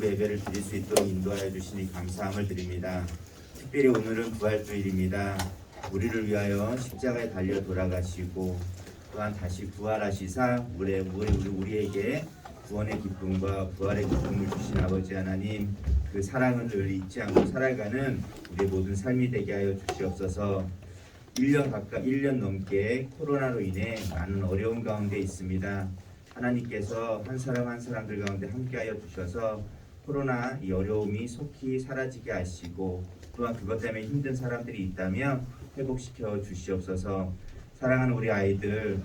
공동부 예배를 드릴 수 있도록 인도하여 주시니 감사함을 드립니다. 특별히 오늘은 부활주일입니다. 우리를 위하여 십자가에 달려 돌아가시고 또한 다시 부활하시사 우리에게 구원의 기쁨과 부활의 기쁨을 주신 아버지 하나님, 그 사랑을 늘 잊지 않고 살아가는 우리의 모든 삶이 되게 하여 주시옵소서. 1년 넘게 코로나로 인해 많은 어려움 가운데 있습니다. 하나님께서 한 사람 한 사람들 가운데 함께하여 주셔서 코로나 이 어려움이 속히 사라지게 하시고, 또한 그것 때문에 힘든 사람들이 있다면 회복시켜 주시옵소서. 사랑하는 우리 아이들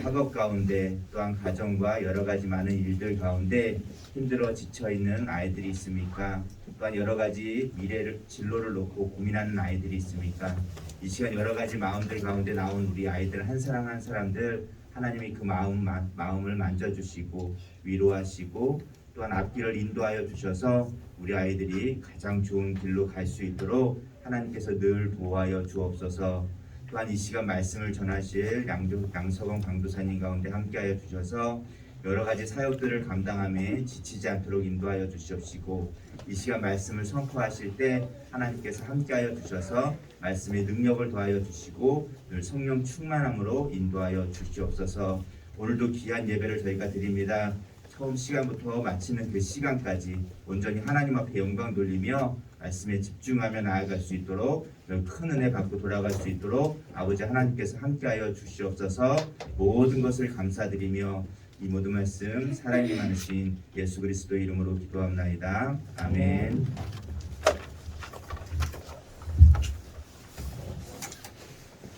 학업 가운데 또한 가정과 여러 가지 많은 일들 가운데 힘들어 지쳐 있는 아이들이 있습니까? 또한 여러 가지 미래를 진로를 놓고 고민하는 아이들이 있습니까? 이 시간 여러 가지 마음들 가운데 나온 우리 아이들 한 사람 한 사람들 하나님이 그 마음을 만져주시고 위로하시고 또한 앞길을 인도하여 주셔서 우리 아이들이 가장 좋은 길로 갈 수 있도록 하나님께서 늘 보호하여 주옵소서. 또한 이 시간 말씀을 전하실 양석원 강도사님 가운데 함께하여 주셔서 여러 가지 사역들을 감당함에 지치지 않도록 인도하여 주시옵시고, 이 시간 말씀을 선포하실 때 하나님께서 함께하여 주셔서 말씀의 능력을 더하여 주시고 늘 성령 충만함으로 인도하여 주시옵소서. 오늘도 귀한 예배를 저희가 드립니다. 처음 시간부터 마치는 그 시간까지 온전히 하나님 앞에 영광 돌리며 말씀에 집중하며 나아갈 수 있도록, 큰 은혜 받고 돌아갈 수 있도록 아버지 하나님께서 함께하여 주시옵소서. 모든 것을 감사드리며 이 모든 말씀 살아있게 많으신 예수 그리스도 이름으로 기도합나이다. 아멘.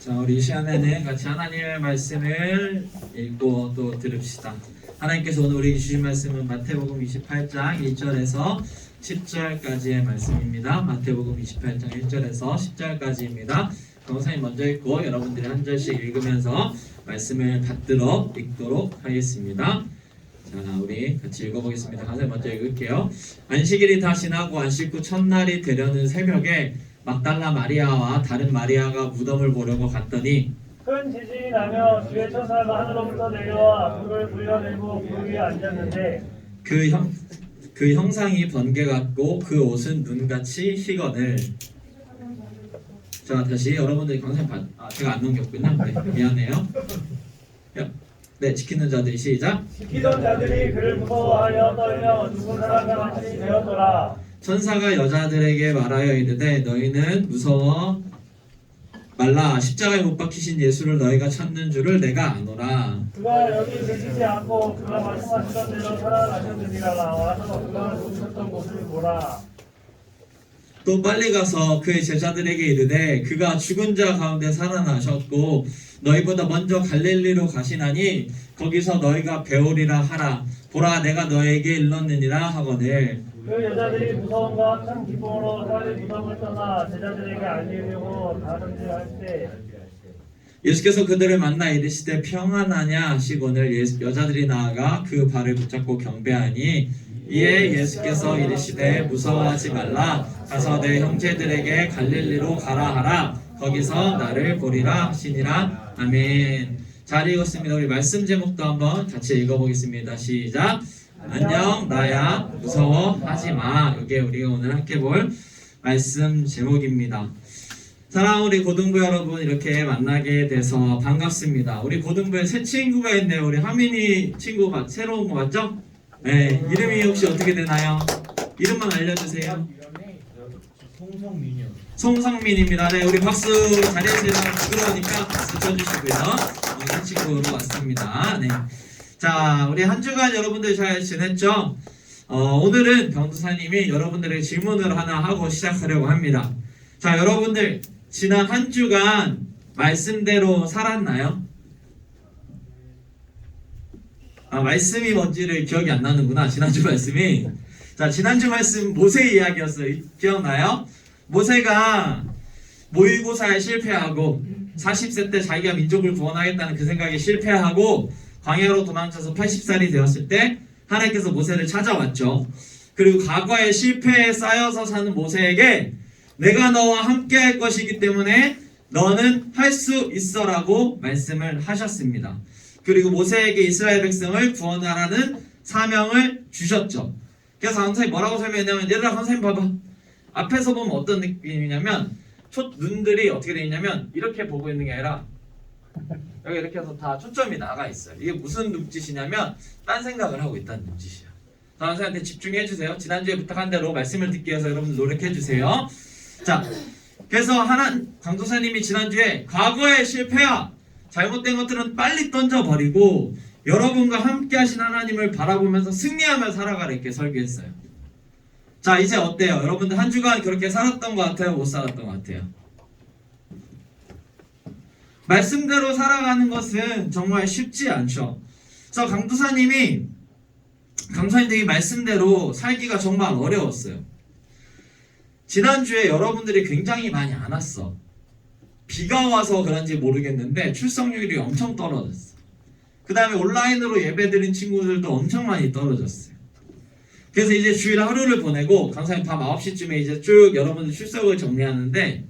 자, 우리 이 시간에는 같이 하나님의 말씀을 읽고 또 들읍시다. 하나님께서 오늘 우리에게 주신 말씀은 마태복음 28장 1절에서 10절까지의 말씀입니다. 마태복음 28장 1절에서 10절까지입니다. 강사님 먼저 읽고 여러분들이 한 절씩 읽으면서 말씀을 받들어 읽도록 하겠습니다. 자, 우리 같이 읽어보겠습니다. 강사님 먼저 읽을게요. 안식일이 다 지나고 안식 후 첫날이 되려는 새벽에 막달라 마리아와 다른 마리아가 무덤을 보려고 갔더니 큰 지진이 나며 주의 천사가 하늘로부터 내려와 불을 불려내고 불 위에 앉았는데 그 형상이 번개 같고 그 옷은 눈같이 희거늘. 자, 다시 여러분들이 강사님 제가 안 넘겼군요. 네, 미안해요. 네, 지키는 자들이 시작. 지키던 자들이 그를 무서워하여 떨며 죽은 사람과 같이 되었더라. 천사가 여자들에게 말하여 이르되 너희는 무서워 말라. 십자가에 못 박히신 예수를 너희가 찾는 줄을 내가 아노라. 그가 여기 계시지 않고 그가 말씀하시던 대로 살아나셨느니라. 와서 그가 누우셨던 곳을 보라. 또 빨리 가서 그의 제자들에게 이르되 그가 죽은 자 가운데 살아나셨고 너희보다 먼저 갈릴리로 가시나니 거기서 너희가 배우리라 하라. 보라, 내가 너에게 일렀느니라 하거늘. 그 여자들이 무서움과 큰 기쁨으로 사리 무덤을 떠나 제자들에게 알리려고 가는지 할 때 예수께서 그들을 만나 이르시되 평안하냐 하시거늘 여자들이 나아가 그 발을 붙잡고 경배하니 이에 예수께서 이르시되 무서워하지 말라. 가서 내 형제들에게 갈릴리로 가라 하라. 거기서 나를 보리라 하시니라. 아멘. 잘 읽었습니다. 우리 말씀 제목도 한번 같이 읽어보겠습니다. 시작. 안녕 나야 무서워하지 마. 이게 우리가 오늘 함께 볼 말씀 제목입니다. 사랑하는 우리 고등부 여러분, 이렇게 만나게 돼서 반갑습니다. 우리 고등부에 새 친구가 있네요. 우리 하민이 친구 새로운 거 맞죠? 네, 이름이 혹시 어떻게 되나요? 이름만 알려주세요. 송성민입니다. 네, 우리 박수 자리에서 부끄러우니까 박수 쳐주시고요. 새 친구로 왔습니다. 네. 자, 우리 한 주간 여러분들 잘 지냈죠? 오늘은 변호사님이 여러분들에게 질문을 하나 하고 시작하려고 합니다. 자, 여러분들 지난 한 주간 말씀대로 살았나요? 말씀이 뭔지를 기억이 안 나는구나. 지난주 말씀이. 자, 지난주 말씀 모세 이야기였어요. 기억나요? 모세가 모의고사에 실패하고 40세 때 자기가 민족을 구원하겠다는 그 생각에 실패하고 광야로 도망쳐서 80살이 되었을 때 하나님께서 모세를 찾아왔죠. 그리고 과거의 실패에 쌓여서 사는 모세에게 내가 너와 함께 할 것이기 때문에 너는 할 수 있어라고 말씀을 하셨습니다. 그리고 모세에게 이스라엘 백성을 구원하라는 사명을 주셨죠. 그래서 강사님 뭐라고 설명했냐면, 얘들아 강사님 봐봐. 앞에서 보면 어떤 느낌이냐면 눈들이 어떻게 되어 있냐면 이렇게 보고 있는 게 아니라 여기 이렇게 해서 다 초점이 나가 있어요. 이게 무슨 눈짓이냐면 딴 생각을 하고 있다는 눈짓이야. 강사님한테 집중해 주세요. 지난주에 부탁한 대로 말씀을 듣기 위해서 여러분들 노력해 주세요. 자, 그래서 강도사님이 지난주에 과거의 실패야, 잘못된 것들은 빨리 던져버리고 여러분과 함께 하신 하나님을 바라보면서 승리하며 살아가라 이렇게 설교했어요. 자, 이제 어때요? 여러분들 한 주간 그렇게 살았던 것 같아요? 못 살았던 것 같아요? 말씀대로 살아가는 것은 정말 쉽지 않죠. 그래서 강도사님이 말씀대로 살기가 정말 어려웠어요. 지난주에 여러분들이 굉장히 많이 안 왔어. 비가 와서 그런지 모르겠는데 출석률이 엄청 떨어졌어. 그 다음에 온라인으로 예배드린 친구들도 엄청 많이 떨어졌어요. 그래서 이제 주일 하루를 보내고 강사님 밤 9시쯤에 이제 쭉 여러분들 출석을 정리하는데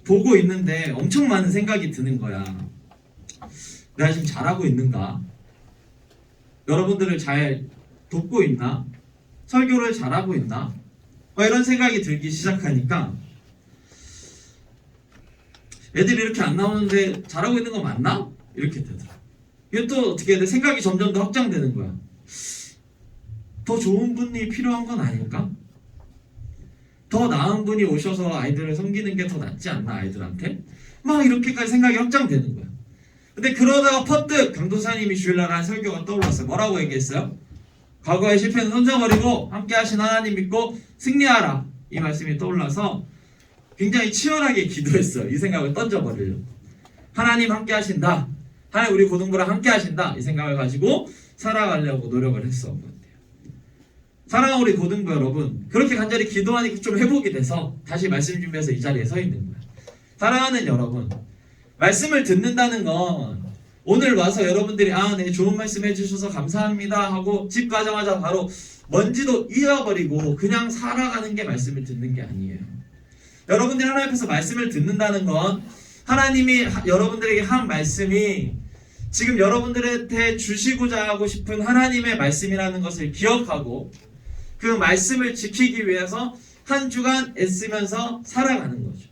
보고 있는데 엄청 많은 생각이 드는 거야. 내가 지금 잘하고 있는가? 여러분들을 잘 돕고 있나? 설교를 잘하고 있나? 이런 생각이 들기 시작하니까 애들이 이렇게 안 나오는데 잘하고 있는 거 맞나? 이렇게 되더라. 이게 또 어떻게 돼? 생각이 점점 더 확장되는 거야. 더 좋은 분이 필요한 건 아닐까? 더 나은 분이 오셔서 아이들을 섬기는 게 더 낫지 않나, 아이들한테? 막 이렇게까지 생각이 확장되는 거야. 근데 그러다가 퍼뜩 강도사님이 주일날 한 설교가 떠올랐어요. 뭐라고 얘기했어요? 과거의 실패는 던져버리고 함께 하신 하나님 믿고 승리하라. 이 말씀이 떠올라서 굉장히 치열하게 기도했어요. 이 생각을 던져버리려고. 하나님 함께 하신다. 하나님 우리 고등부랑 함께 하신다. 이 생각을 가지고 살아가려고 노력을 했었던 것 같아요. 사랑하는 우리 고등부 여러분, 그렇게 간절히 기도하니까 좀 회복이 돼서 다시 말씀 준비해서 이 자리에 서 있는 거예요. 사랑하는 여러분, 말씀을 듣는다는 건 오늘 와서 여러분들이 네, 좋은 말씀 해주셔서 감사합니다 하고 집 가자마자 바로 먼지도 잃어버리고 그냥 살아가는 게 말씀을 듣는 게 아니에요. 여러분들이 하나님 앞에서 말씀을 듣는다는 건 하나님이 여러분들에게 한 말씀이 지금 여러분들한테 주시고자 하고 싶은 하나님의 말씀이라는 것을 기억하고 그 말씀을 지키기 위해서 한 주간 애쓰면서 살아가는 거죠.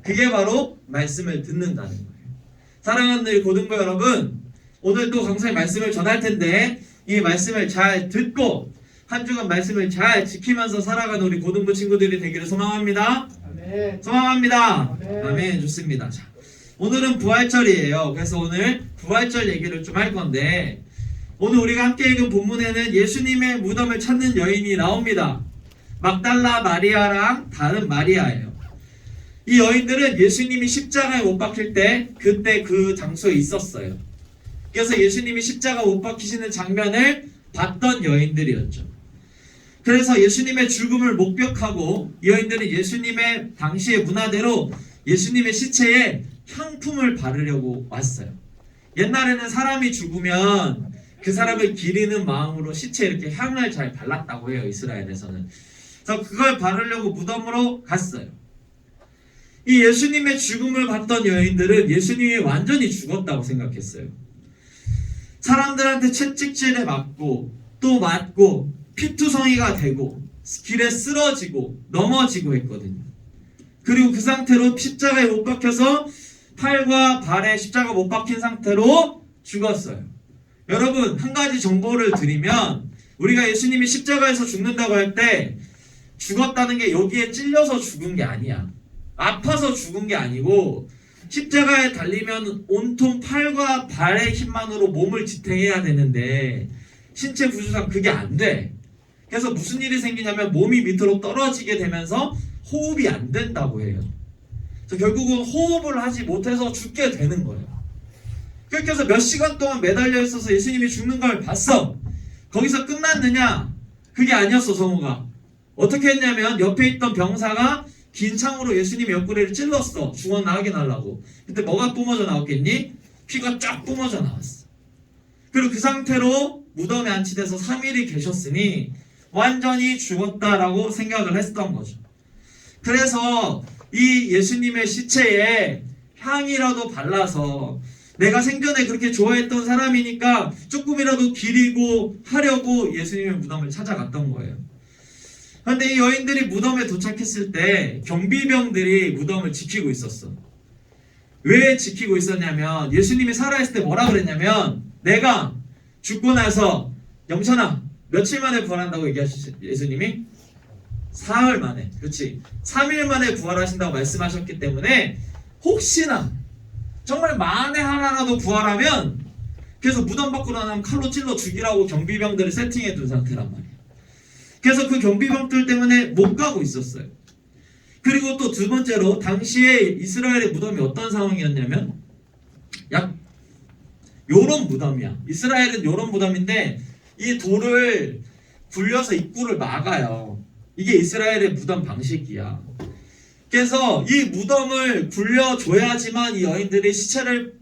그게 바로 말씀을 듣는다는 거예요. 사랑하는 우리 고등부 여러분, 오늘 또 강사의 말씀을 전할 텐데 이 말씀을 잘 듣고 한 주간 말씀을 잘 지키면서 살아가는 우리 고등부 친구들이 되기를 소망합니다. 아멘. 소망합니다. 아멘. 아멘. 좋습니다. 자, 오늘은 부활절이에요. 그래서 오늘 부활절 얘기를 좀 할 건데 오늘 우리가 함께 읽은 본문에는 예수님의 무덤을 찾는 여인이 나옵니다. 막달라 마리아랑 다른 마리아예요. 이 여인들은 예수님이 십자가에 못 박힐 때 그때 그 장소에 있었어요. 그래서 예수님이 십자가 못 박히시는 장면을 봤던 여인들이었죠. 그래서 예수님의 죽음을 목격하고 이 여인들은 예수님의 당시의 문화대로 예수님의 시체에 향품을 바르려고 왔어요. 옛날에는 사람이 죽으면 그 사람을 기리는 마음으로 시체에 이렇게 향을 잘 발랐다고 해요. 이스라엘에서는. 그래서 그걸 바르려고 무덤으로 갔어요. 이 예수님의 죽음을 봤던 여인들은 예수님이 완전히 죽었다고 생각했어요. 사람들한테 채찍질에 맞고 또 맞고 피투성이가 되고 길에 쓰러지고 넘어지고 했거든요. 그리고 그 상태로 십자가에 못 박혀서 팔과 발에 십자가 못 박힌 상태로 죽었어요. 여러분, 한 가지 정보를 드리면 우리가 예수님이 십자가에서 죽는다고 할 때 죽었다는 게 여기에 찔려서 죽은 게 아니야. 아파서 죽은 게 아니고 십자가에 달리면 온통 팔과 발의 힘만으로 몸을 지탱해야 되는데 신체 구조상 그게 안 돼. 그래서 무슨 일이 생기냐면 몸이 밑으로 떨어지게 되면서 호흡이 안 된다고 해요. 그래서 결국은 호흡을 하지 못해서 죽게 되는 거예요. 그렇게 해서 몇 시간 동안 매달려 있어서 예수님이 죽는 걸 봤어. 거기서 끝났느냐? 그게 아니었어. 성우가 어떻게 했냐면 옆에 있던 병사가 긴 창으로 예수님 옆구리를 찔렀어. 죽어나가게 하려고. 근데 뭐가 뿜어져 나왔겠니? 피가 쫙 뿜어져 나왔어. 그리고 그 상태로 무덤에 안치돼서 3일이 계셨으니 완전히 죽었다라고 생각을 했던 거죠. 그래서 이 예수님의 시체에 향이라도 발라서 내가 생전에 그렇게 좋아했던 사람이니까 조금이라도 기리고 하려고 예수님의 무덤을 찾아갔던 거예요. 그런데 이 여인들이 무덤에 도착했을 때 경비병들이 무덤을 지키고 있었어. 왜 지키고 있었냐면 예수님이 살아있을 때 뭐라 그랬냐면 내가 죽고 나서 영천아 며칠 만에 부활한다고 얘기하셨어요. 예수님이 사흘 만에, 그렇지, 3일 만에 부활하신다고 말씀하셨기 때문에 혹시나 정말 만에 하나라도 부활하면 그래서 무덤 밖으로 나가면 칼로 찔러 죽이라고 경비병들을 세팅해 둔 상태란 말이에요. 그래서 그 경비병들 때문에 못 가고 있었어요. 그리고 또 두 번째로 당시에 이스라엘의 무덤이 어떤 상황이었냐면 약 요런 무덤이야. 이스라엘은 요런 무덤인데 이 돌을 굴려서 입구를 막아요. 이게 이스라엘의 무덤 방식이야. 그래서 이 무덤을 굴려줘야지만 이 여인들이 시체를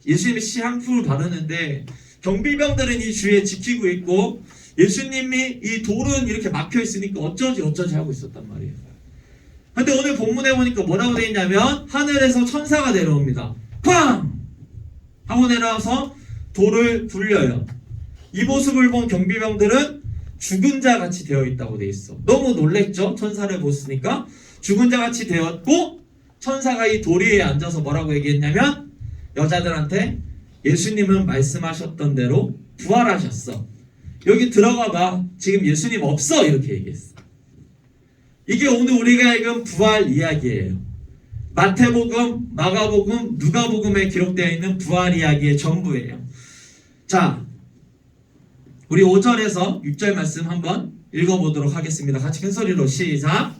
예수님의 시체 한 풀을 바르는데 경비병들은 이 주위에 지키고 있고 예수님이 이 돌은 이렇게 막혀 있으니까 어쩌지 하고 있었단 말이에요. 근데 오늘 본문에 보니까 뭐라고 되어 있냐면 하늘에서 천사가 내려옵니다. 쾅! 하고 내려와서 돌을 굴려요. 이 모습을 본 경비병들은 죽은 자 같이 되어 있다고 되어 있어. 너무 놀랬죠? 천사를 보시니까 죽은 자 같이 되었고 천사가 이 돌 위에 앉아서 뭐라고 얘기했냐면 여자들한테 예수님은 말씀하셨던 대로 부활하셨어. 여기 들어가 봐. 지금 예수님 없어. 이렇게 얘기했어. 이게 오늘 우리가 읽은 부활 이야기예요. 마태복음, 마가복음, 누가복음에 기록되어 있는 부활 이야기의 전부예요. 자, 우리 5절에서 6절 말씀 한번 읽어보도록 하겠습니다. 같이 큰 소리로 시작.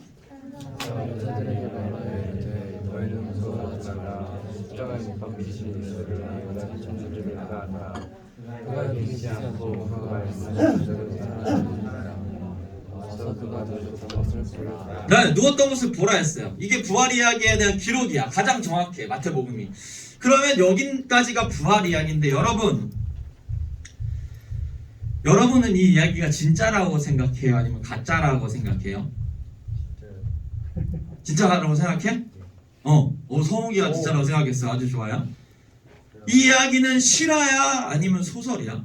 네, 누웠던 것을 보라 했어요. 이게 부활 이야기에 대한 기록이야. 가장 정확해, 마태복음이. 그러면 여기까지가 부활 이야기인데 여러분은 이 이야기가 진짜라고 생각해요? 아니면 가짜라고 생각해요? 진짜라고 생각해? 성욱이가 진짜라고 생각했어. 아주 좋아요. 이 이야기는 실화야? 아니면 소설이야?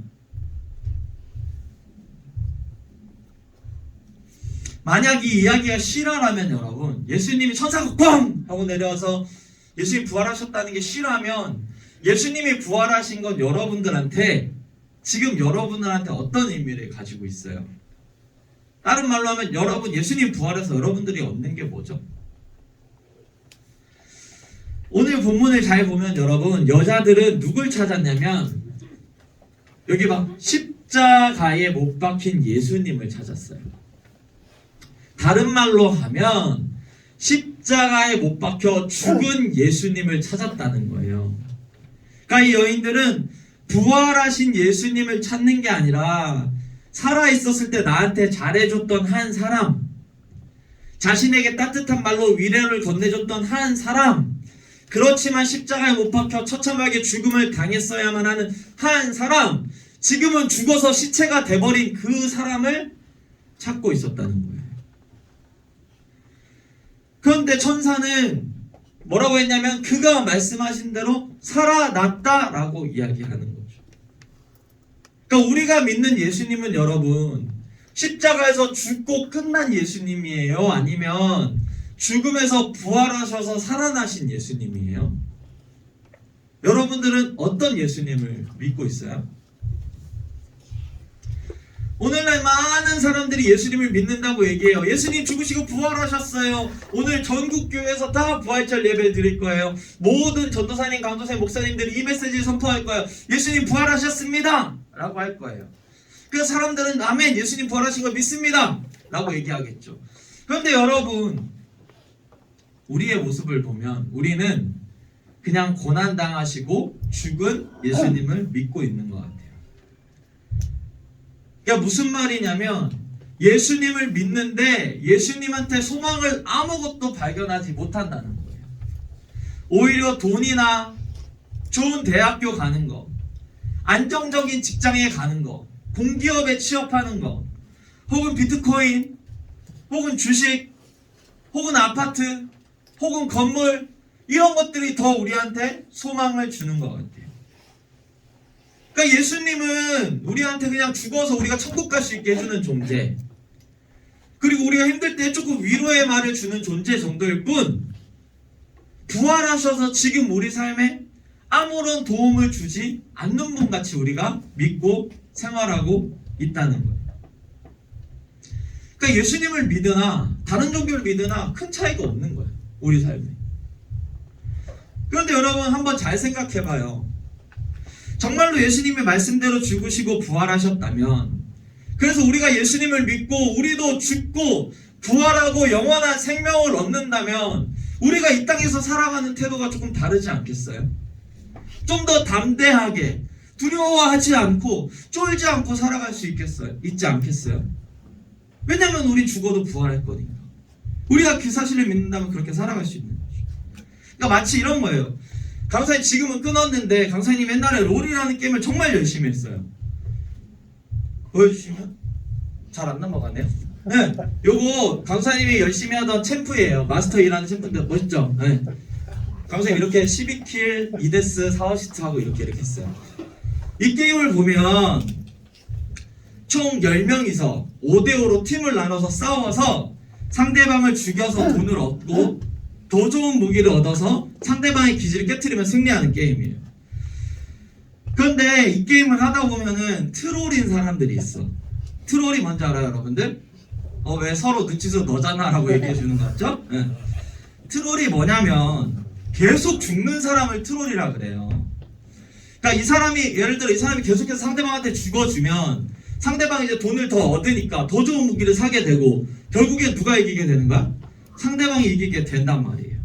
만약 이 이야기가 실화라면 여러분, 예수님이 천사가 꽝! 하고 내려와서 예수님이 부활하셨다는 게 실화면 예수님이 부활하신 건 여러분들한테 지금 여러분들한테 어떤 의미를 가지고 있어요? 다른 말로 하면 여러분 예수님 부활해서 여러분들이 얻는 게 뭐죠? 오늘 본문을 잘 보면 여러분 여자들은 누굴 찾았냐면 여기 봐, 십자가에 못 박힌 예수님을 찾았어요. 다른 말로 하면 십자가에 못 박혀 죽은 예수님을 찾았다는 거예요. 그러니까 이 여인들은 부활하신 예수님을 찾는 게 아니라 살아있었을 때 나한테 잘해줬던 한 사람, 자신에게 따뜻한 말로 위로를 건네줬던 한 사람, 그렇지만 십자가에 못 박혀 처참하게 죽음을 당했어야만 하는 한 사람, 지금은 죽어서 시체가 돼버린 그 사람을 찾고 있었다는 거예요. 그런데 천사는 뭐라고 했냐면 그가 말씀하신 대로 살아났다라고 이야기하는 거죠. 그러니까 우리가 믿는 예수님은 여러분 십자가에서 죽고 끝난 예수님이에요? 아니면 죽음에서 부활하셔서 살아나신 예수님이에요? 여러분들은 어떤 예수님을 믿고 있어요? 오늘날 많은 사람들이 예수님을 믿는다고 얘기해요. 예수님 죽으시고 부활하셨어요. 오늘 전국교회에서 다 부활절 예배 드릴 거예요. 모든 전도사님, 강도사님, 목사님들이 이 메시지를 선포할 거예요. 예수님 부활하셨습니다 라고 할 거예요. 그래서 사람들은 아멘, 예수님 부활하신 거 믿습니다 라고 얘기하겠죠. 그런데 여러분, 우리의 모습을 보면 우리는 그냥 고난당하시고 죽은 예수님을 믿고 있는 것 같아요. 그러니까 무슨 말이냐면 예수님을 믿는데 예수님한테 소망을 아무것도 발견하지 못한다는 거예요. 오히려 돈이나 좋은 대학교 가는 거, 안정적인 직장에 가는 거, 공기업에 취업하는 거, 혹은 비트코인, 혹은 주식, 혹은 아파트, 혹은 건물, 이런 것들이 더 우리한테 소망을 주는 것 같아요. 그러니까 예수님은 우리한테 그냥 죽어서 우리가 천국 갈 수 있게 해주는 존재, 그리고 우리가 힘들 때 조금 위로의 말을 주는 존재 정도일 뿐, 부활하셔서 지금 우리 삶에 아무런 도움을 주지 않는 분 같이 우리가 믿고 생활하고 있다는 거예요. 그러니까 예수님을 믿으나 다른 종교를 믿으나 큰 차이가 없는 거예요, 우리 삶에. 그런데 여러분 한번 잘 생각해봐요. 정말로 예수님의 말씀대로 죽으시고 부활하셨다면, 그래서 우리가 예수님을 믿고 우리도 죽고 부활하고 영원한 생명을 얻는다면 우리가 이 땅에서 살아가는 태도가 조금 다르지 않겠어요? 좀 더 담대하게, 두려워하지 않고 쫄지 않고 살아갈 수 있지 않겠어요? 왜냐면 우리 죽어도 부활할 거니까. 우리가 그 사실을 믿는다면 그렇게 살아갈 수 있는 거죠. 그러니까 마치 이런 거예요. 강사님 지금은 끊었는데 강사님 옛날에 롤이라는 게임을 정말 열심히 했어요. 보여주시면 잘 안 넘어가네요. 네, 요거 강사님이 열심히 하던 챔프예요. 마스터 2라는 챔프인데 멋있죠? 네. 강사님 이렇게 12킬 2데스 4어시스트 하고 이렇게 했어요. 이 게임을 보면 총 10명이서 5대5로 팀을 나눠서 싸워서 상대방을 죽여서 돈을 얻고 더 좋은 무기를 얻어서 상대방의 기지를 깨트리면 승리하는 게임이에요. 그런데 이 게임을 하다 보면은 트롤인 사람들이 있어. 트롤이 뭔지 알아요, 여러분들? 왜 서로 눈치서 너잖아 라고 얘기해 주는 거 같죠? 네. 트롤이 뭐냐면 계속 죽는 사람을 트롤이라 그래요. 그러니까 이 사람이, 예를 들어 이 사람이 계속해서 상대방한테 죽어주면 상대방이 이제 돈을 더 얻으니까 더 좋은 무기를 사게 되고 결국에 누가 이기게 되는 거야? 상대방이 이기게 된단 말이에요.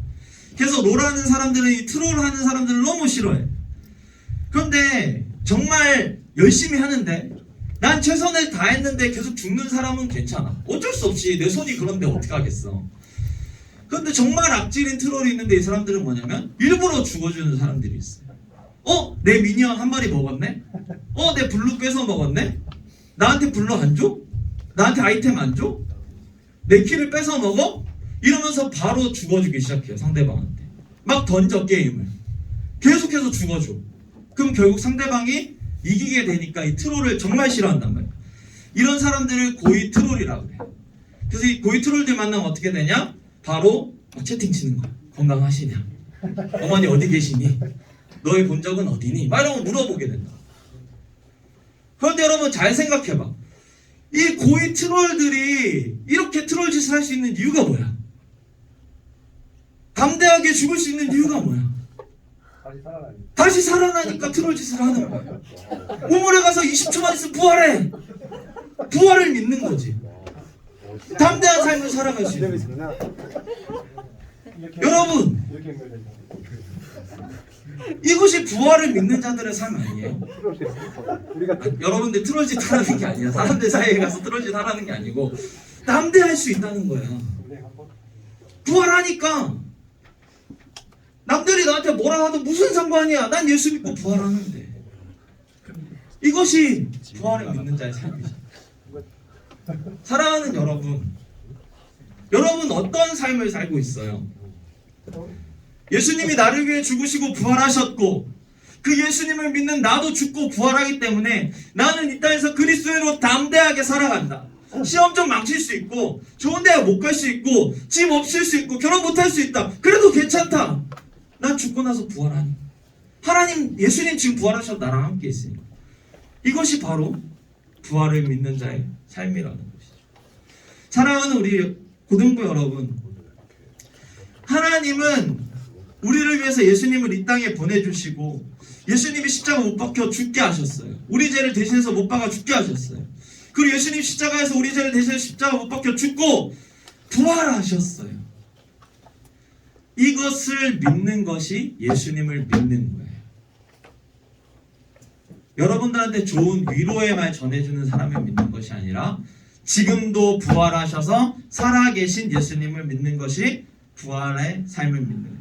그래서 롤하는 사람들은 이 트롤하는 사람들을 너무 싫어해. 그런데 정말 열심히 하는데 난 최선을 다했는데 계속 죽는 사람은 괜찮아. 어쩔 수 없이 내 손이 그런데 어떻게 하겠어. 그런데 정말 악질인 트롤이 있는데 이 사람들은 뭐냐면 일부러 죽어주는 사람들이 있어요. 내 미니언 한 마리 먹었네? 내 블루 뺏어 먹었네? 나한테 블루 안 줘? 나한테 아이템 안 줘? 내 키를 뺏어 먹어? 이러면서 바로 죽어주기 시작해요, 상대방한테. 막 던져 게임을. 계속해서 죽어줘. 그럼 결국 상대방이 이기게 되니까 이 트롤을 정말 싫어한단 말이에요. 이런 사람들을 고위 트롤이라고 그래요. 그래서 이 고위 트롤들 만나면 어떻게 되냐? 바로 채팅 치는 거야. 건강하시냐? 어머니 어디 계시니? 너의 본 적은 어디니? 막 이런 거 물어보게 된다. 그런데 여러분 잘 생각해봐. 이 고위 트롤들이 이렇게 트롤 짓을 할 수 있는 이유가 뭐야? 담대하게 죽을 수 있는 이유가 뭐야? 다시 살아나니까 트롤 짓을 하는 거야. 우물에 가서 20초만 있으면 부활해. 부활을 믿는 거지. 담대한 삶을 살아갈 수 있는 거야. 여러분, 이것이 부활을 믿는 자들의 삶 아니에요? 여러분들 트롤짓 하라는 게 아니야. 사람들 사이에 가서 트롤짓 하라는 게 아니고 담대할 수 있다는 거야. 부활하니까 남들이 나한테 뭐라 하든 무슨 상관이야. 난 예수 믿고 부활하는데. 이것이 부활을 믿는 자의 삶이죠. 사랑하는 여러분 어떤 삶을 살고 있어요? 예수님이 나를 위해 죽으시고 부활하셨고 그 예수님을 믿는 나도 죽고 부활하기 때문에 나는 이 땅에서 그리스도로 담대하게 살아간다. 시험 좀 망칠 수 있고 좋은 데 못 갈 수 있고 집 없을 수 있고 결혼 못 할 수 있다. 그래도 괜찮다. 난 죽고 나서 부활하니 하나님, 예수님 지금 부활하셔서 나랑 함께 있으니까. 이것이 바로 부활을 믿는 자의 삶이라는 것이죠. 사랑하는 우리 고등부 여러분, 하나님은 우리를 위해서 예수님을 이 땅에 보내주시고 예수님이 십자가 못 박혀 죽게 하셨어요. 우리 죄를 대신해서 못 박아 죽게 하셨어요. 그리고 예수님 십자가에서 우리 죄를 대신해서 십자가 못 박혀 죽고 부활하셨어요. 이것을 믿는 것이 예수님을 믿는 거예요. 여러분들한테 좋은 위로의 말 전해주는 사람을 믿는 것이 아니라 지금도 부활하셔서 살아계신 예수님을 믿는 것이 부활의 삶을 믿는 거죠.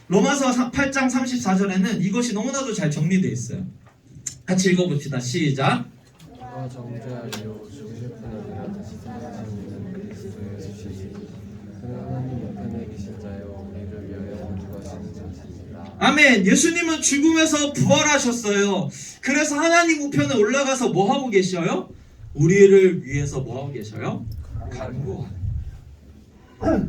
로마서 8장 34절에는 이것이 너무나도 잘 정리되어 있어요. 같이 읽어봅시다. 시작. 정죄하여 죽으실 뿐 아니라 다시 살아나시는 그리스도 예수시니 그는 하나님 우편에 계신 자여 우리를 위하여 구주하시는 자시니라. 아멘. 예수님은 죽음에서 부활하셨어요. 그래서 하나님 우편에 올라가서 뭐 하고 계셔요? 우리를 위해서 뭐 하고 계셔요? 간구하는.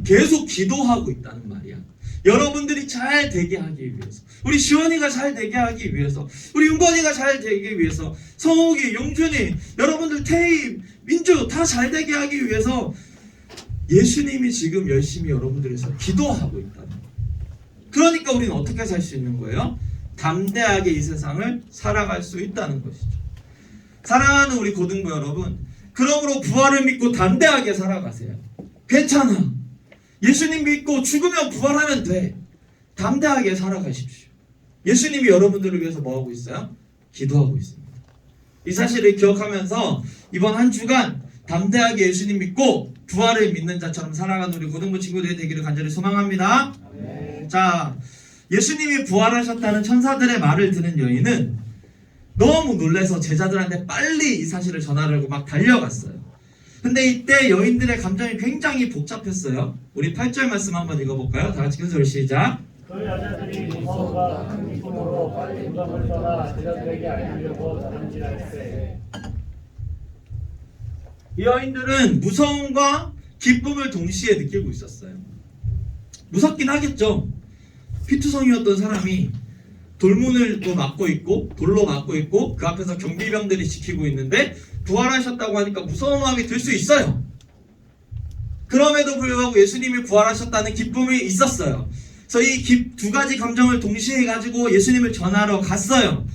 계속 기도하고 있다는 말이야. 여러분들이 잘 되게 하기 위해서, 우리 시원이가 잘 되게 하기 위해서, 우리 윤건이가 잘 되기 위해서, 성욱이, 용준이, 여러분들 태희, 민주 다 잘 되게 하기 위해서 예수님이 지금 열심히 여러분들을 위해서 기도하고 있다는 거예요. 그러니까 우리는 어떻게 살 수 있는 거예요? 담대하게 이 세상을 살아갈 수 있다는 것이죠. 사랑하는 우리 고등부 여러분, 그러므로 부활을 믿고 담대하게 살아가세요. 괜찮아. 예수님 믿고 죽으면 부활하면 돼. 담대하게 살아가십시오. 예수님이 여러분들을 위해서 뭐하고 있어요? 기도하고 있습니다. 이 사실을 기억하면서 이번 한 주간 담대하게 예수님 믿고 부활을 믿는 자처럼 살아가는 우리 고등부 친구들이 되기를 간절히 소망합니다. 자, 예수님이 부활하셨다는 천사들의 말을 들은 여인은 너무 놀라서 제자들한테 빨리 이 사실을 전하려고 막 달려갔어요. 근데 이때 여인들의 감정이 굉장히 복잡했어요. 우리 8절 말씀 한번 읽어볼까요? 다 같이 큰 소리 시작. 그 여자들이 무서움과 큰 기쁨으로 빨리 무덤을 떠나 제자들에게 알리려고 다름질할세. 이 여인들은 무서움과 기쁨을 동시에 느끼고 있었어요. 무섭긴 하겠죠. 피투성이었던 사람이 돌문을 또 막고 있고 돌로 막고 있고 그 앞에서 경비병들이 지키고 있는데 부활하셨다고 하니까 무서운 마음이 들 수 있어요. 그럼에도 불구하고 예수님이 부활하셨다는 기쁨이 있었어요. 그래서 이 두 가지 감정을 동시에 가지고 예수님을 전하러 갔어요.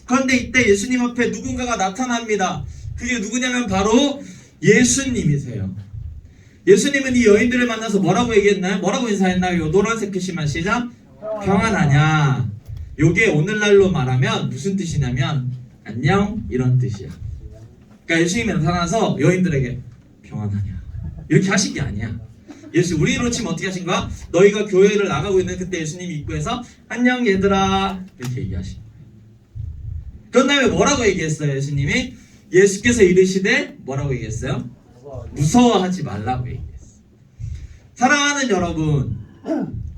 그런데 이때 예수님 앞에 누군가가 나타납니다. 그게 누구냐면 바로 예수님이세요. 예수님은 이 여인들을 만나서 뭐라고 얘기했나요? 뭐라고 인사했나요? 요 노란색 글씨만 시작. 평안하냐. 요게 오늘날로 말하면 무슨 뜻이냐면 안녕 이런 뜻이야. 그러니까 예수님이 나타나서 여인들에게 평안하냐 이렇게 하신 게 아니야. 우리로 치면 어떻게 하신 거야? 너희가 교회를 나가고 있는 그때 예수님이 입구에서 안녕 얘들아 이렇게 얘기하신 거예요. 그런 다음에 뭐라고 얘기했어요? 예수님이 예수께서 이르시되 뭐라고 얘기했어요? 무서워하지 말라고 얘기했어요. 사랑하는 여러분,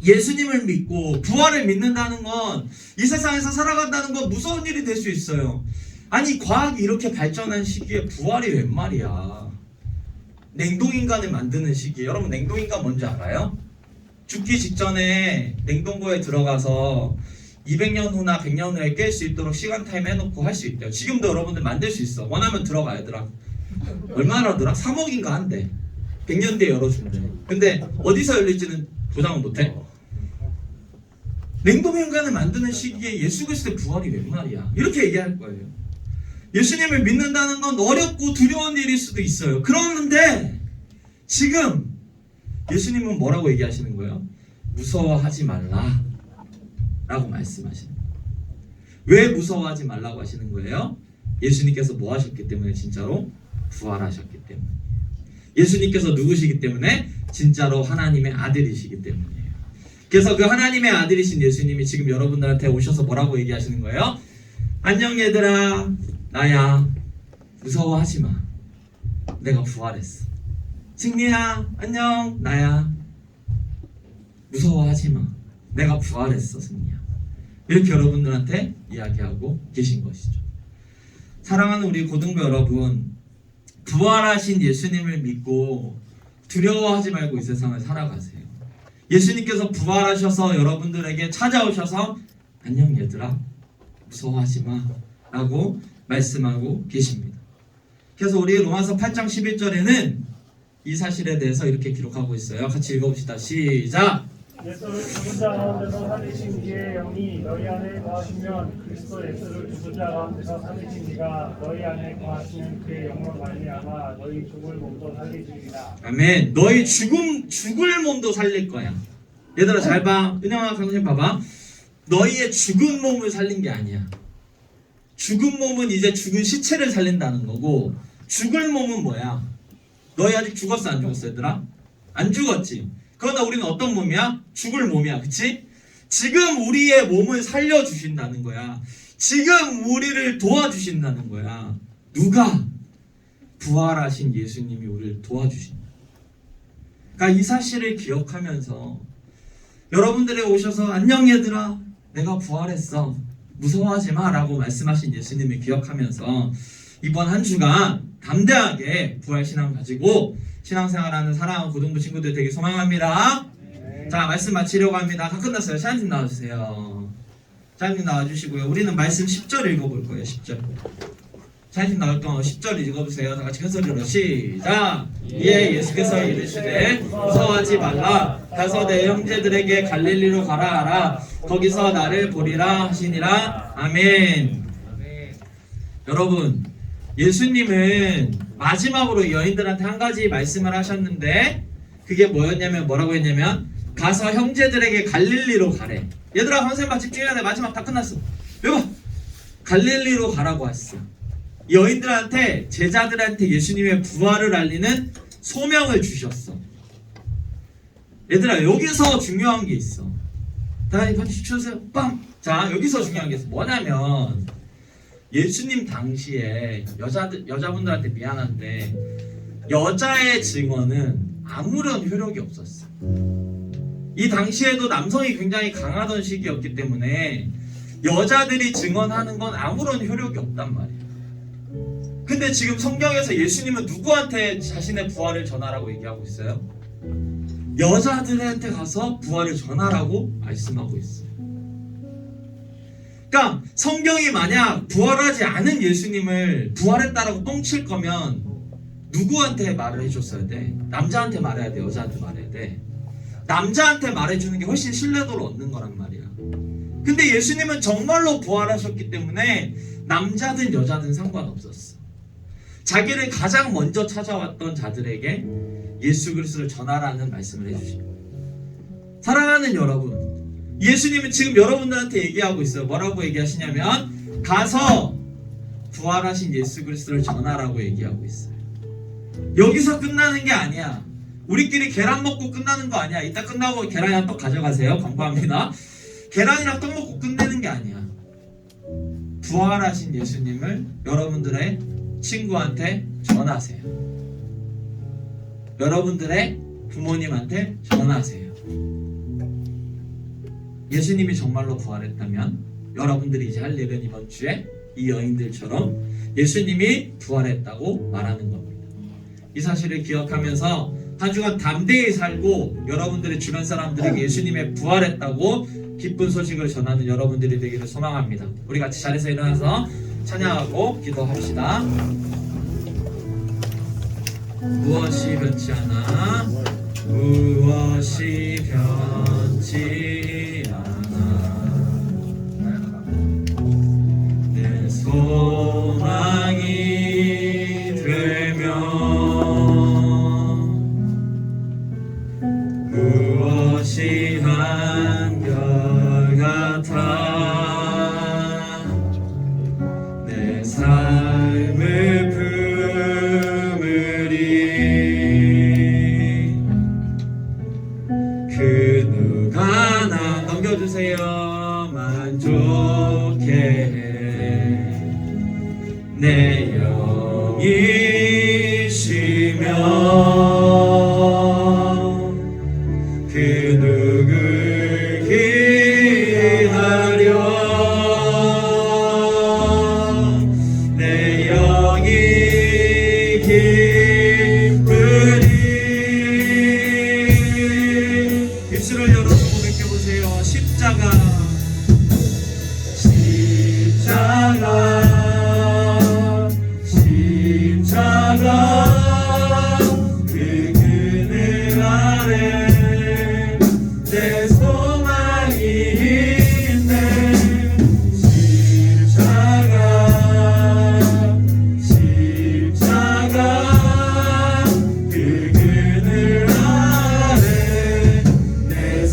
예수님을 믿고 부활을 믿는다는 건 이 세상에서 살아간다는 건 무서운 일이 될 수 있어요. 아니 과학이 이렇게 발전한 시기에 부활이 웬 말이야. 냉동인간을 만드는 시기에 여러분 냉동인간 뭔지 알아요? 죽기 직전에 냉동고에 들어가서 200년 후나 100년 후에 깰 수 있도록 시간 타임 해놓고 할 수 있대요. 지금도 여러분들 만들 수 있어. 원하면 들어가 얘들아. 얼마나더라? 3억인가 한대. 100년 뒤에 열어준대. 근데 어디서 열릴지는 보장은 못해. 냉동인간을 만드는 시기에 예수 그리스도의 부활이 웬 말이야. 이렇게 얘기할 거예요. 예수님을 믿는다는 건 어렵고 두려운 일일 수도 있어요. 그런데 지금 예수님은 뭐라고 얘기하시는 거예요? 무서워하지 말라 라고 말씀하시는 거예요. 왜 무서워하지 말라고 하시는 거예요? 예수님께서 뭐 하셨기 때문에? 진짜로 부활하셨기 때문에. 예수님께서 누구시기 때문에? 진짜로 하나님의 아들이시기 때문이에요. 그래서 그 하나님의 아들이신 예수님이 지금 여러분들한테 오셔서 뭐라고 얘기하시는 거예요? 안녕 얘들아, 나야. 무서워하지 마. 내가 부활했어. 승리야, 안녕, 나야. 무서워하지 마. 내가 부활했어, 승리야. 이렇게 여러분들한테 이야기하고 계신 것이죠. 사랑하는 우리 고등부 여러분, 부활하신 예수님을 믿고 두려워하지 말고 이 세상을 살아가세요. 예수님께서 부활하셔서 여러분들에게 찾아오셔서 안녕 얘들아, 무서워하지 마 라고 말씀하고 계십니다. 그래서 우리 로마서 8장 11절에는 이 사실에 대해서 이렇게 기록하고 있어요. 같이 읽어봅시다. 시작! 예수를 죽은 자 가운데서 살리신 이의 영이 너희 안에 거하시면 그리스도 예수를 죽은 자 가운데서 살리신 이가 너희 안에 거하시는 그의 영으로 말미암아 너희 죽을 몸도 살리시리라. 아멘. 너희 죽을 몸도 살릴 거야. 얘들아 잘 봐. 은영아 강선생 봐봐. 너희의 죽은 몸을 살린 게 아니야. 죽은 몸은 이제 죽은 시체를 살린다는 거고, 죽을 몸은 뭐야? 너희 아직 죽었어 안 죽었어 얘들아? 안 죽었지. 그러나 우리는 어떤 몸이야? 죽을 몸이야. 그치? 지금 우리의 몸을 살려주신다는 거야. 지금 우리를 도와주신다는 거야. 누가? 부활하신 예수님이 우리를 도와주신다. 그러니까 이 사실을 기억하면서 여러분들이 오셔서 안녕 얘들아, 내가 부활했어. 무서워하지 마 라고 말씀하신 예수님을 기억하면서 이번 한 주간 담대하게 부활신앙 가지고 신앙생활하는 사랑하는 고등부 친구들 되게 소망합니다. 자, 말씀 마치려고 합니다. 다 끝났어요. 샤인팀 나와주세요. 샤인팀 나와주시고요. 우리는 말씀 10절 읽어볼 거예요. 10절. 샤인팀 나올 동안 10절 읽어보세요. 다 같이 큰 소리로 시작. 이에 예수께서 이르시되 무서워하지 말라. 가서 내 형제들에게 갈릴리로 가라 하라. 거기서 나를 보리라 하시니라. 아멘. 여러분, 예수님은 마지막으로 여인들한테 한 가지 말씀을 하셨는데 그게 뭐였냐면 뭐라고 했냐면 가서 형제들에게 갈릴리로 가래. 얘들아, 선생님만 집중해야 돼. 마지막 다 끝났어. 여보, 갈릴리로 가라고 했어. 여인들한테, 제자들한테 예수님의 부활을 알리는 소명을 주셨어. 얘들아, 여기서 중요한 게 있어. 다 같이 주세요. 빵. 자, 여기서 중요한 게 있어. 뭐냐면 예수님 당시에 여자분들한테 미안한데 여자의 증언은 아무런 효력이 없었어. 이 당시에도 남성이 굉장히 강하던 시기였기 때문에 여자들이 증언하는 건 아무런 효력이 없단 말이야. 근데 지금 성경에서 예수님은 누구한테 자신의 부활을 전하라고 얘기하고 있어요? 여자들한테 가서 부활을 전하라고 말씀하고 있어요. 그러니까 성경이 만약 부활하지 않은 예수님을 부활했다라고 똥칠 거면 누구한테 말을 해줬어야 돼? 남자한테 말해야 돼? 여자한테 말해야 돼? 남자한테 말해주는 게 훨씬 신뢰도를 얻는 거란 말이야. 근데 예수님은 정말로 부활하셨기 때문에 남자든 여자든 상관없었어. 자기를 가장 먼저 찾아왔던 자들에게 예수 그리스도를 전하라는 말씀을 해주시고, 사랑하는 여러분, 예수님은 지금 여러분들한테 얘기하고 있어요. 뭐라고 얘기하시냐면 가서 부활하신 예수 그리스도를 전하라고 얘기하고 있어요. 여기서 끝나는 게 아니야. 우리끼리 계란 먹고 끝나는 거 아니야. 이따 끝나고 계란이랑 떡 가져가세요. 광고합니다. 계란이랑 떡 먹고 끝내는 게 아니야. 부활하신 예수님을 여러분들의 친구한테 전하세요. 여러분들의 부모님한테 전하세요. 예수님이 정말로 부활했다면 여러분들이 이제 할 일은 이번 주에 이 여인들처럼 예수님이 부활했다고 말하는 겁니다. 이 사실을 기억하면서 한 주간 담대히 살고 여러분들의 주변 사람들에게 예수님의 부활했다고 기쁜 소식을 전하는 여러분들이 되기를 소망합니다. 우리 같이 자리에서 일어나서 찬양하고 기도합시다. 무엇이 변치 않아, 무엇이 변치 않아, 내 소망이 되면 무엇이 한결같아, 내 삶을 품으리, 그 누가 나 넘겨주세요. 만족해 내 영이 쉬며 그 누굴 기다려 내 영이 기쁘리. 입술을 열어 고백해보세요. 십자가 그 그늘 아래 내 소망이 있네. 십자가 그 그늘 아래 내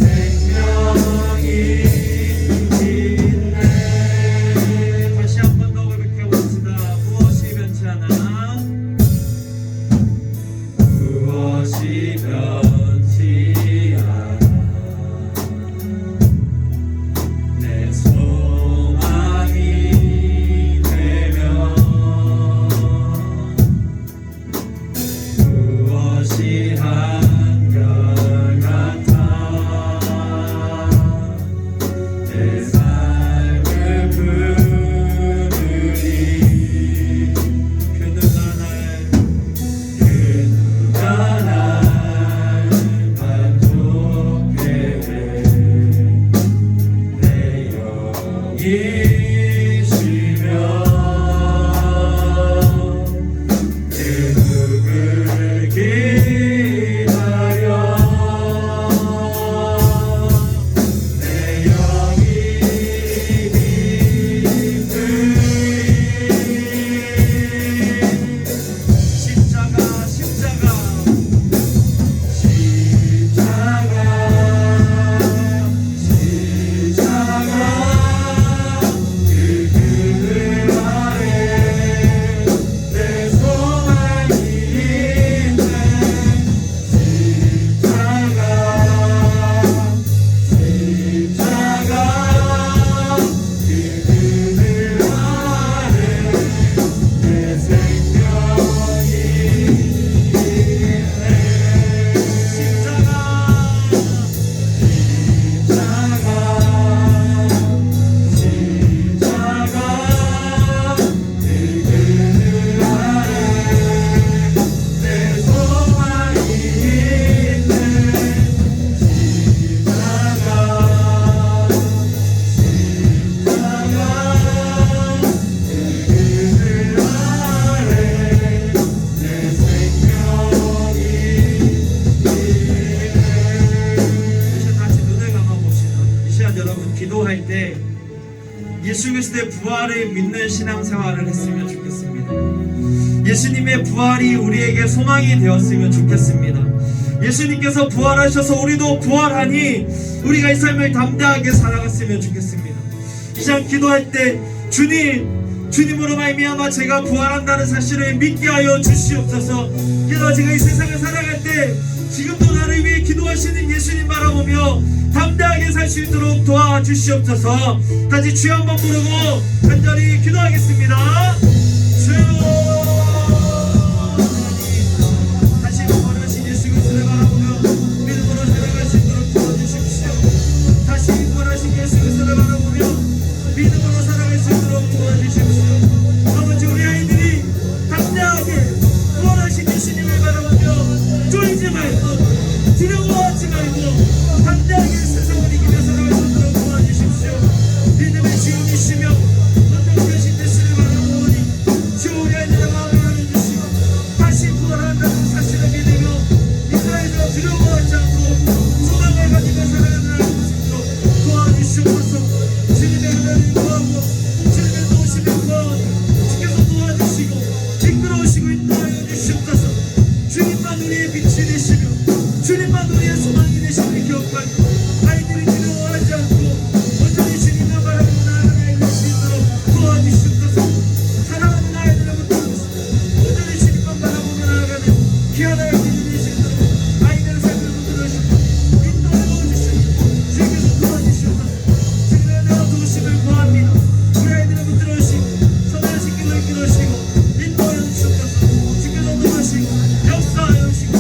기도할 때 예수 그리스도의 부활을 믿는 신앙생활을 했으면 좋겠습니다. 예수님의 부활이 우리에게 소망이 되었으면 좋겠습니다. 예수님께서 부활하셔서 우리도 부활하니 우리가 이 삶을 담대하게 살아갔으면 좋겠습니다. 이 시간 기도할 때 주님으로 말미암아 제가 부활한다는 사실을 믿게 하여 주시옵소서. 그래서 제가 이 세상을 살아갈 때 지금도 나를 위해 기도하시는 예수님 바라보며 담대하게 살 수 있도록 도와주시옵소서. 다시 주여 한번 부르고 간절히 기도하겠습니다. 주여, 다시 부활하신 예수 그리스도를 바라보며 믿음으로 살아갈 수 있도록 도와주십시오. 다시 부활하신 예수 그리스도를 바라보며 믿음으로 살아갈 수 있도록 도와주십시오. 아버지, 우리 아이들이 담대하게 부활하신 예수님을 바라보며 쫄지 말고 두려워하지 말고 담대하게 세상을 이기며 살아갈 수 있도록 도와주십시오. 믿음의 주님이시며 완벽하신 대신을 바라보니 주 우리 아이들의 마음을 열어주시고 다시 부활한다는 사실을 믿으며 이스라엘과 두려워하지 않고 소망을 가지고 살아가는 수 있도록 도와주시옵소서. 주님의 은혜를 구하고 주님의 도우심을 구하고 주께서 도와주시고 이끌어오시고 인도하여 주시옵소서. 주님만 우리의 빛이 되시며 주님만 우리의 소망이 되심을 기억하고 아이들이 두려워하지 않고 온전히 주님을 바라보고 나아갈 수 있도록 도와주시옵소서. 사랑하는 아이들로부터 온전히 주님만 바라보며 나아가는 귀한 아이들이 되시도록 아이들의 삶을 붙들어주시고 인도하여 주시고 주님께서 도와주시옵소서. 주님의 은혜와 도우심을 구합니다. 우리 아이들을 붙들어주시고 선하신 길로 이끌어주시고 인도하여 주시옵소서. 주께서 도와주시고 역사하여 주시고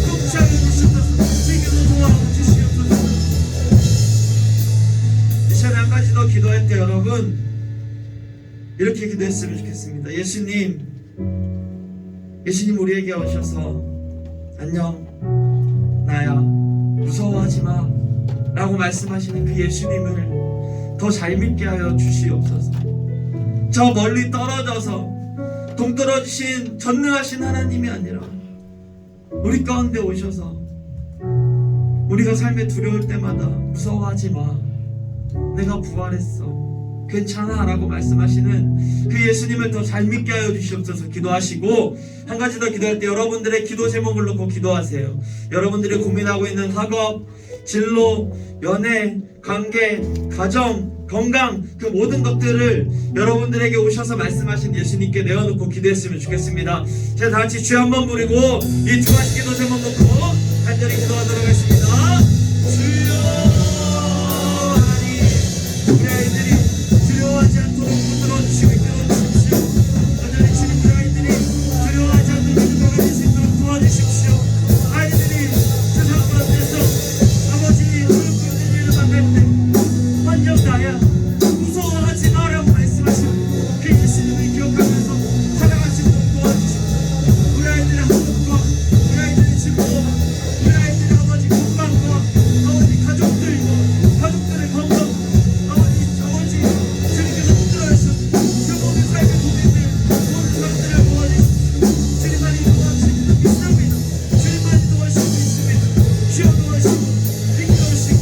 통치하여 주시옵소서. 주께서 도와주시옵소서. 이 시간에 한 가지 더 기도할 때 여러분 이렇게 기도했으면 좋겠습니다. 예수님 우리에게 오셔서 안녕 나야 무서워하지 마 라고 말씀하시는 그 예수님을 더 잘 믿게 하여 주시옵소서. 저 멀리 떨어져서 동떨어지신 전능하신 하나님이 아니라 우리 가운데 오셔서 우리가 삶에 두려울 때마다 무서워하지 마, 내가 부활했어, 괜찮아 라고 말씀하시는 그 예수님을 더 잘 믿게 하여 주시옵소서. 기도하시고 한 가지 더 기도할 때 여러분들의 기도 제목을 놓고 기도하세요. 여러분들이 고민하고 있는 학업, 진로, 연애, 관계, 가정, 건강, 그 모든 것들을 여러분들에게 오셔서 말씀하신 예수님께 내어놓고 기도했으면 좋겠습니다. 제가 다같이 주여 한번 부르고 이 두 가지 기도 제목 놓고 간절히 기도하도록 하겠습니다. 주여, 하나님, 우리 아이들이 두려워하지 않도록 붙들어주시고 이끌어주십시오. 간절히 주님, 우리 아이들이 두려워하지 않도록 들어갈 수 있도록 도와주십시오. 아이들이 세상 가운데서 아버지 어렵고 일을 만날 때 완전 나야 무서워하지 마라고 말씀하시고 그 예수님을 기억하면서 살아갈 수 있도록 도와주시고 우리 아이들의 학업과 우리 아이들의 진로와 우리 아이들의 아버지 건강과 아버지 가족들의 건강 아버지 주님께서 붙들어주시고 그 모든 삶의 고민들 모든 사람들을 도와주시고 주님만이 도와주시고 믿습니다. 주님만이 도와주시고 있습니다. 주여 도와주시고 이끌어주시고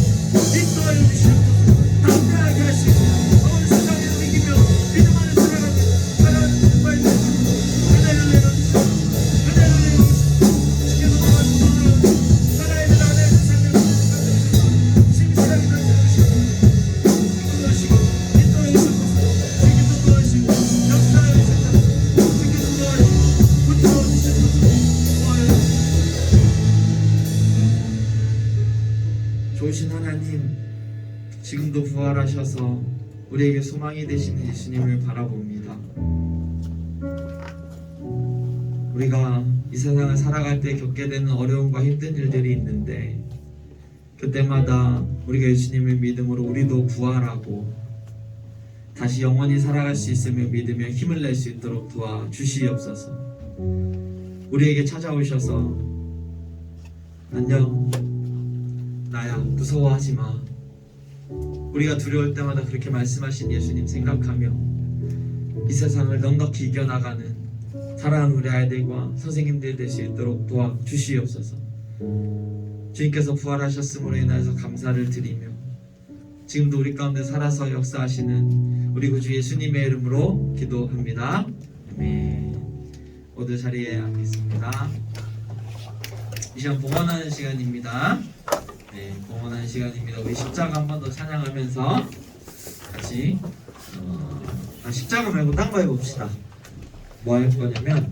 인도하여 주시옵소서. 담대하게 하시고 아버지 세상을 이기며 믿음 안에 살아가는 정말 은혜를 내려주시고 은혜를 내려주시고 주께서 도와주시고 하나님의 나라의 삶을 심실하게 다져주시고 이끌어주시고 인도하여 주시옵소서. 주께서 도와주시고 역사하여 주시옵소서. 주께서 도와주시고 붙들어 주시옵소서. 좋으신 하나님, 지금도 부활하셔서 우리에게 소망이 되시는 예수님을 바라봅니다. 우리가 이 세상을 살아갈 때 겪게 되는 어려움과 힘든 일들이 있는데 그때마다 우리가 예수님을 믿음으로 우리도 부활하고 다시 영원히 살아갈 수 있으며 믿으며 힘을 낼 수 있도록 도와주시옵소서. 우리에게 찾아오셔서 안녕 나야 무서워하지 마, 우리가 두려울 때마다 그렇게 말씀하신 예수님 생각하며 이 세상을 넉넉히 이겨나가는 사랑하는 우리 아이들과 선생님들 될 수 있도록 도와주시옵소서. 주님께서 부활하셨음으로 인하여서 감사를 드리며 지금도 우리 가운데 살아서 역사하시는 우리 구주 예수님의 이름으로 기도합니다. 아멘. 모두 자리에 앉겠습니다. 이 시간 봉헌하는 시간입니다. 네, 봉헌하는 시간입니다. 우리 십자가 한 번 더 찬양하면서 같이 십자가 말고 딴 거 해봅시다. 뭐 할 거냐면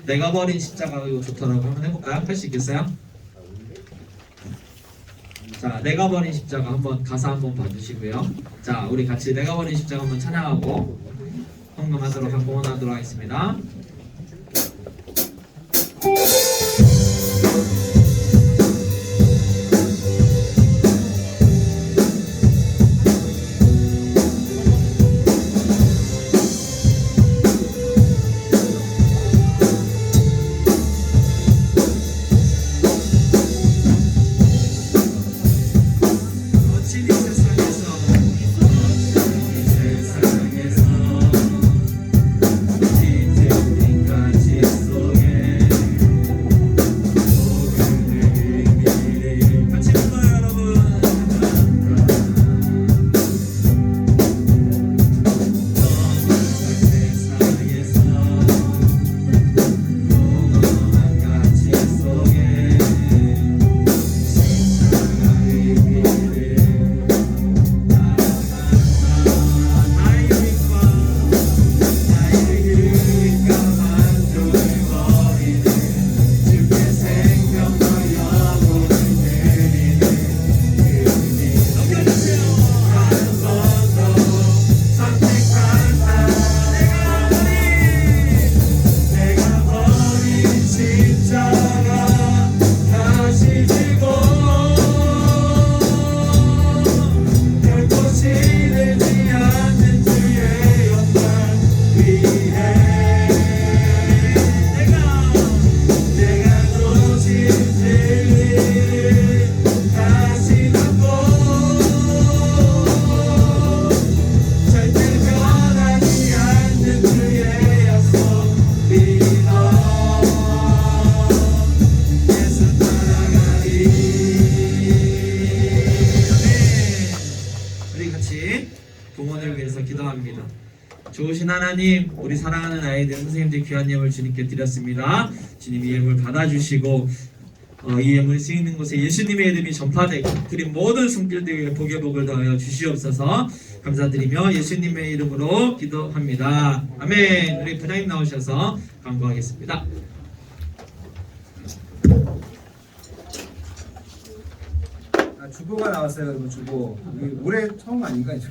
내가 버린 십자가 이거 좋더라고. 한번 해볼까요? 할 수 있겠어요? 자, 내가 버린 십자가 한번 가사 한번 봐주시고요. 자, 우리 같이 내가 버린 십자가 한번 찬양하고 헌금하도록 봉헌하도록 하겠습니다. 좋으신 하나님, 우리 사랑하는 아이들 선생님들 귀한 예물 주님께 드렸습니다. 주님 이 예물 받아주시고 이 예물이 쓰이는 곳에 예수님의 이름이 전파되고 드린 모든 손길들에게 복의 복을 더하여 주시옵소서. 감사드리며 예수님의 이름으로 기도합니다. 아멘. 우리 부장님 나오셔서 간구하겠습니다. 주보가 나왔어요, 여러분. 주보. 올해 처음 아닌가 이제.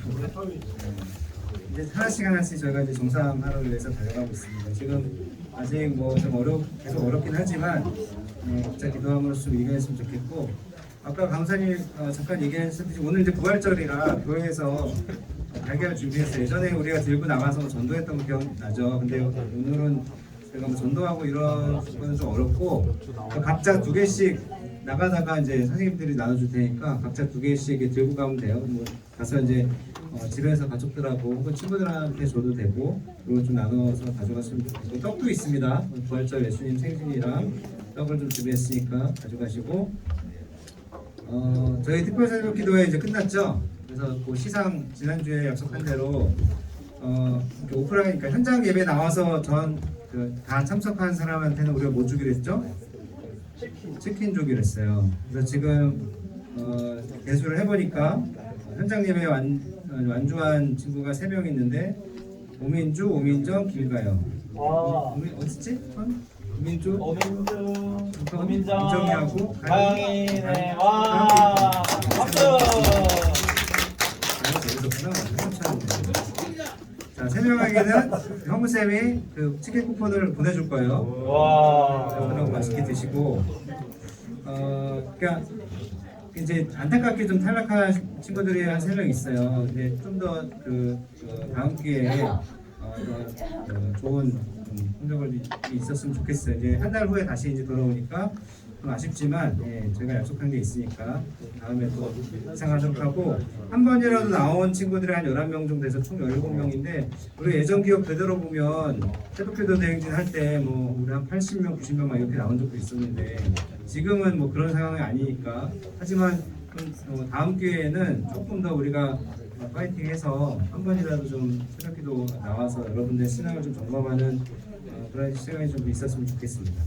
이제 하나씩 저희가 이제 정상화를 위해서 달려가고 있습니다. 지금 아직 뭐 좀 계속 어렵긴 하지만 각자 기도함으로써 이겨냈으면 좋겠고, 아까 강사님 잠깐 얘기했듯이 오늘 이제 부활절이라 교회에서 달걀 준비했어요. 예전에 우리가 들고 나가서 전도했던 거 기억나죠? 근데 오늘은 제가 뭐 전도하고 이런 거는 좀 어렵고 각자 2개씩 나가다가 이제 선생님들이 나눠줄 테니까 각자 2개씩 들고 가면 돼요. 뭐 가서 이제 집에서 가족들하고 혹은 친구들한테 줘도 되고, 그리고 좀 나눠서 가져갔으면 좋겠고, 떡도 있습니다. 부활절 예수님 생신이랑 떡을 좀 준비했으니까 가져가시고, 저희 특별 새벽 기도회 이제 끝났죠. 그래서 그 시상 지난주에 약속한 대로 이렇게 오프라인, 그러니까 현장 예배 나와서 다 참석한 사람한테는 우리가 뭐 주기로 했죠? 치킨 주기로 했어요. 그래서 지금 대수를 해보니까 현장 예배 완주한 친구가 3명 있는데, 오민주, 오민정, 길가요. 어딨지? 오민주, 오민정, 민정이하고 가영이. 네. 와, 박수. 자, 3명에게는 형무쌤이 그 치킨 쿠폰을 보내줄 거예요. 와. 여러분 맛있게 드시고, 그러니까 이제 안타깝게 좀 탈락한 친구들이 한 3명 있어요. 근데 좀 더 다음 기회에 좋은 성적을 있었으면 좋겠어요. 이제 한 달 후에 다시 이제 돌아오니까 좀 아쉽지만 제가 약속한 게 있으니까 다음에 또 예상하도록 하고, 한 번이라도 나온 친구들이 한 11명 정도 돼서 총 17명인데, 우리 예전 기억 그대로 보면 새벽기도 대행진 할 때 뭐 우리 한 80명, 90명 막 이렇게 나온 적도 있었는데, 지금은 뭐 그런 상황이 아니니까. 하지만 다음 기회에는 조금 더 우리가 파이팅해서 한 번이라도 좀 새벽기도 나와서 여러분들의 신앙을 좀 점검하는 그런 시간이 좀 있었으면 좋겠습니다.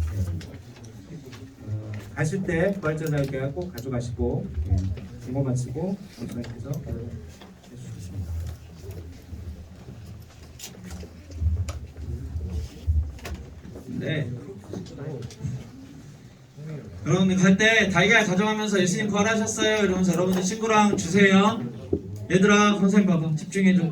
가실 때 부활절날께 꼭 가져가시고 공고 마치고 목사님께서 해주시겠습니다. 네. 여러분들 갈 때 달걀 가져가면서 예수님 부활하셨어요 이러면서 여러분들 친구랑 주세요. 얘들아 선생님 봐봐 집중해줘.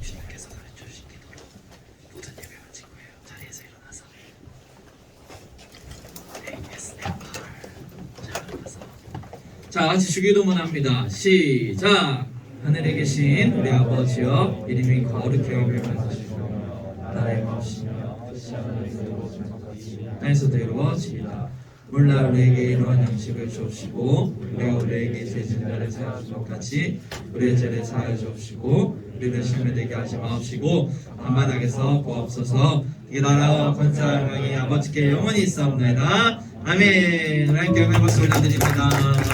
주님께서 가르쳐 주신 기도로 모든 예배가 친구예요. 자리에서 일어나서 자, 같이 주기도문 합니다. 시작. 하늘에 계신 우리 아버지여, 이름이 거룩히 여겨지시며 나라의 것이며 뜻이 하늘에서 땅에서도 이루어지이다. 오늘날 우리에게 이러한 양식을 주옵시고 우리가 우리에게 죄진 자를 사하는 것 같이 우리의 죄를 사하여 주옵시고 우리를 시험에 들게 하지 마옵시고 다만 악에서 구하옵소서. 이 나라와 권세와 영광이 아버지께 영원히 있사옵나이다. 아멘. 하나님께 영광을 박수 올려드립니다.